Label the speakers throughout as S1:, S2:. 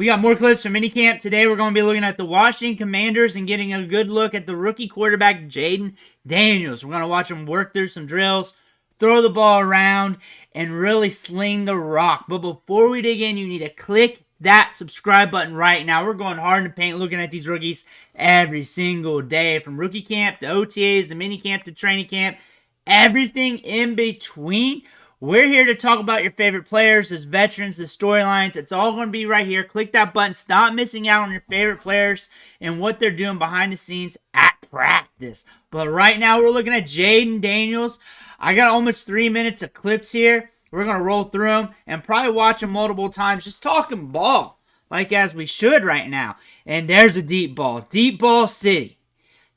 S1: We got more clips from Minicamp. Today we're going to be looking at the Washington Commanders and getting a good look at the rookie quarterback, Jayden Daniels. We're going to watch him work through some drills, throw the ball around, and really sling the rock. But before we dig in, you need to click that subscribe button right now. We're going hard in the paint looking at these rookies every single day. From rookie camp to OTAs to minicamp to training camp, everything in between. We're here to talk about your favorite players, as veterans, the storylines. It's all going to be right here. Click that button. Stop missing out on your favorite players and what they're doing behind the scenes at practice. But right now, we're looking at Jayden Daniels. I got almost 3 minutes of clips here. We're going to roll through them and probably watch them multiple times, just talking ball, like as we should right now. And there's a deep ball. Deep ball city.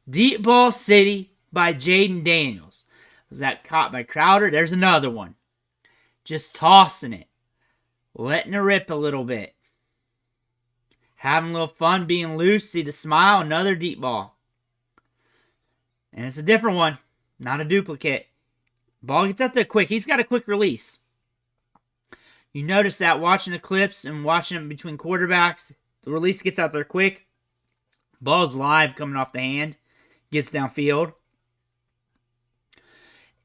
S1: Deep ball city by Jayden Daniels. Was that caught by Crowder? There's another one. Just tossing it. Letting it rip a little bit. Having a little fun, being loose. See the smile. Another deep ball. And it's a different one. Not a duplicate. Ball gets out there quick. He's got a quick release. You notice that watching the clips and watching them between quarterbacks. The release gets out there quick. Ball's live coming off the hand. Gets downfield.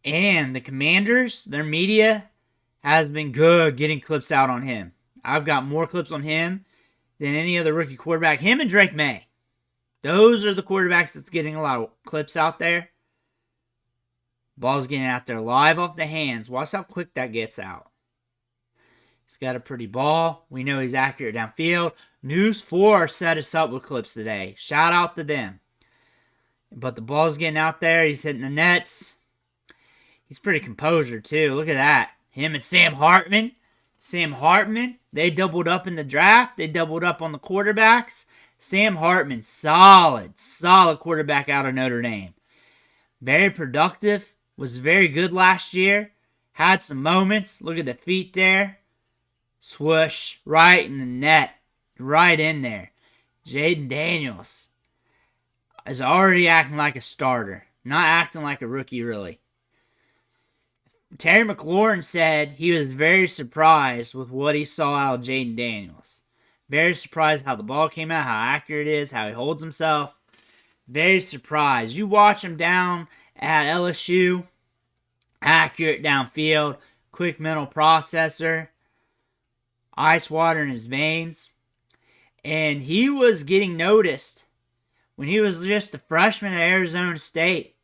S1: And the Commanders, their media has been good getting clips out on him. I've got more clips on him than any other rookie quarterback. Him and Drake May. Those are the quarterbacks that's getting a lot of clips out there. Ball's getting out there live off the hands. Watch how quick that gets out. He's got a pretty ball. We know he's accurate downfield. News 4 set us up with clips today. Shout out to them. But the ball's getting out there. He's hitting the nets. He's pretty composure too. Look at that. Him and Sam Hartman. Sam Hartman, they doubled up in the draft. They doubled up on the quarterbacks. Sam Hartman, solid quarterback out of Notre Dame. Very productive. Was very good last year. Had some moments. Look at the feet there. Swoosh. Right in the net. Right in there. Jayden Daniels is already acting like a starter. Not acting like a rookie, really. Terry McLaurin said he was very surprised with what he saw out of Jayden Daniels. Very surprised how the ball came out, how accurate it is, how he holds himself. Very surprised. You watch him down at LSU. Accurate downfield. Quick mental processor. Ice water in his veins. And he was getting noticed when he was just a freshman at Arizona State.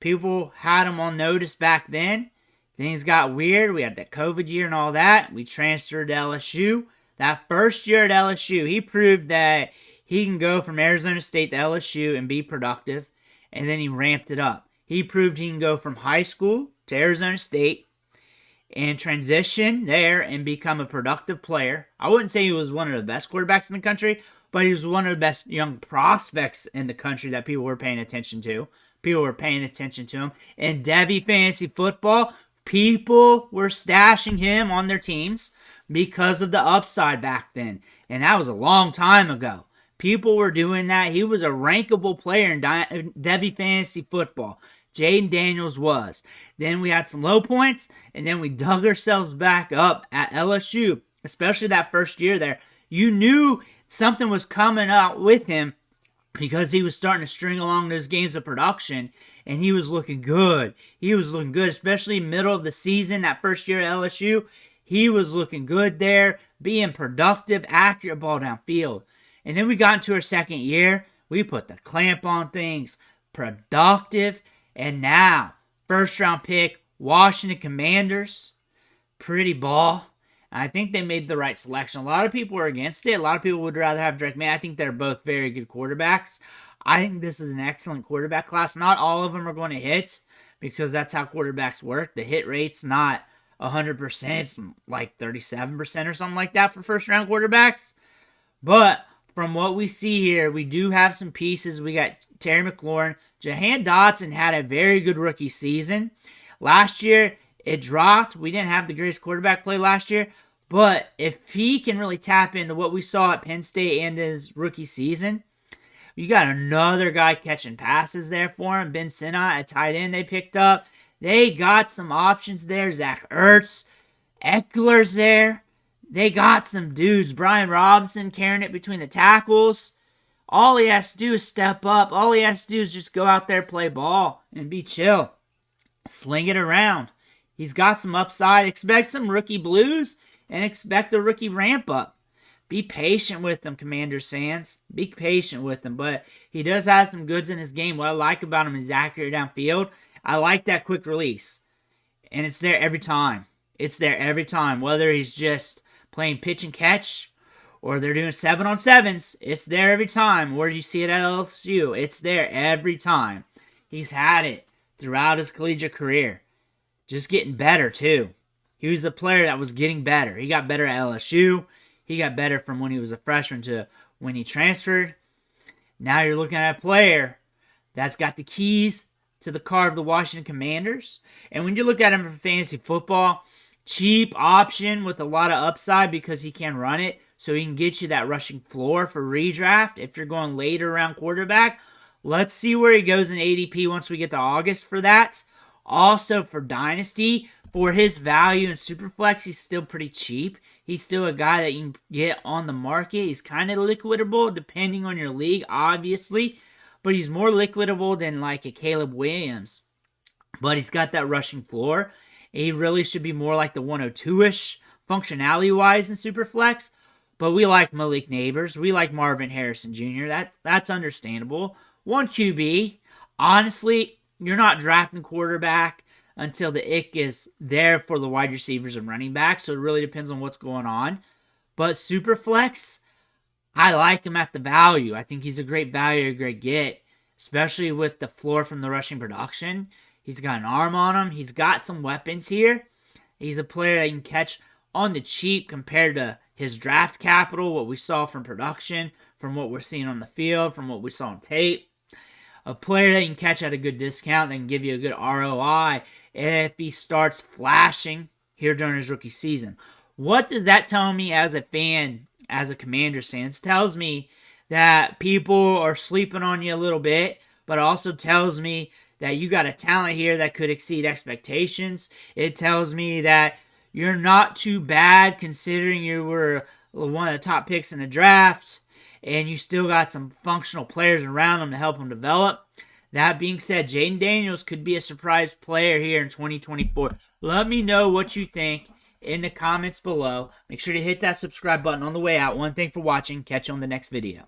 S1: People had him on notice back then. Things got weird. We had that COVID year and all that. We transferred to LSU. That first year at LSU, he proved that he can go from Arizona State to LSU and be productive. And then he ramped it up. He proved he can go from high school to Arizona State and transition there and become a productive player. I wouldn't say he was one of the best quarterbacks in the country, but he was one of the best young prospects in the country that people were paying attention to. People were paying attention to him. In Devy Fantasy Football, people were stashing him on their teams because of the upside back then. And that was a long time ago. People were doing that. He was a rankable player in Devy Fantasy Football. Jayden Daniels was. Then we had some low points, and then we dug ourselves back up at LSU, especially that first year there. You knew something was coming out with him because he was starting to string along those games of production, and he was looking good. He was looking good, especially middle of the season, that first year at LSU. He was looking good there, being productive, accurate ball downfield. And then we got into our second year. We put the clamp on things, productive, and now, first round pick, Washington Commanders, pretty ball. I think they made the right selection. A lot of people were against it. A lot of people would rather have Drake May. I think they're both very good quarterbacks. I think this is an excellent quarterback class. Not all of them are going to hit because that's how quarterbacks work. The hit rate's not 100%. It's like 37% or something like that for first-round quarterbacks. But from what we see here, we do have some pieces. We got Terry McLaurin. Jahan Dotson had a very good rookie season. Last year, it dropped. We didn't have the greatest quarterback play last year. But if he can really tap into what we saw at Penn State and his rookie season, you got another guy catching passes there for him. Ben Sinnott, a tight end they picked up. They got some options there. Zach Ertz. Eckler's there. They got some dudes. Brian Robinson carrying it between the tackles. All he has to do is step up. All he has to do is just go out there, play ball, and be chill. Sling it around. He's got some upside. Expect some rookie blues and expect a rookie ramp up. Be patient with him, Commanders fans. Be patient with him. But he does have some goods in his game. What I like about him is accurate downfield. I like that quick release. And it's there every time. It's there every time. Whether he's just playing pitch and catch or they're doing 7-on-7s, it's there every time. Where do you see it at LSU? It's there every time. He's had it throughout his collegiate career. Just getting better, too. He was a player that was getting better. He got better at LSU. He got better from when he was a freshman to when he transferred. Now you're looking at a player that's got the keys to the car of the Washington Commanders. And when you look at him for fantasy football, cheap option with a lot of upside because he can run it. So he can get you that rushing floor for redraft if you're going later around quarterback. Let's see where he goes in ADP once we get to August for that. Also for Dynasty, for his value in Superflex, he's still pretty cheap. He's still a guy that you can get on the market. He's kind of liquidable depending on your league, obviously. But he's more liquidable than like a Caleb Williams. But he's got that rushing floor. He really should be more like the 102-ish functionality-wise in Superflex. But we like Malik Neighbors. We like Marvin Harrison Jr. That's understandable. 1 QB. Honestly, you're not drafting quarterback until the ick is there for the wide receivers and running backs. So it really depends on what's going on. But Superflex, I like him at the value. I think he's a great value, a great get, especially with the floor from the rushing production. He's got an arm on him. He's got some weapons here. He's a player that you can catch on the cheap compared to his draft capital, what we saw from production, from what we're seeing on the field, from what we saw on tape. A player that you can catch at a good discount that can give you a good ROI if he starts flashing here during his rookie season. What does that tell me as a fan, as a Commanders fan? It tells me that people are sleeping on you a little bit, but it also tells me that you got a talent here that could exceed expectations. It tells me that you're not too bad considering you were one of the top picks in the draft, and you still got some functional players around them to help them develop. That being said, Jayden Daniels could be a surprise player here in 2024. Let me know what you think in the comments below. Make sure to hit that subscribe button on the way out. One thing for watching. Catch you on the next video.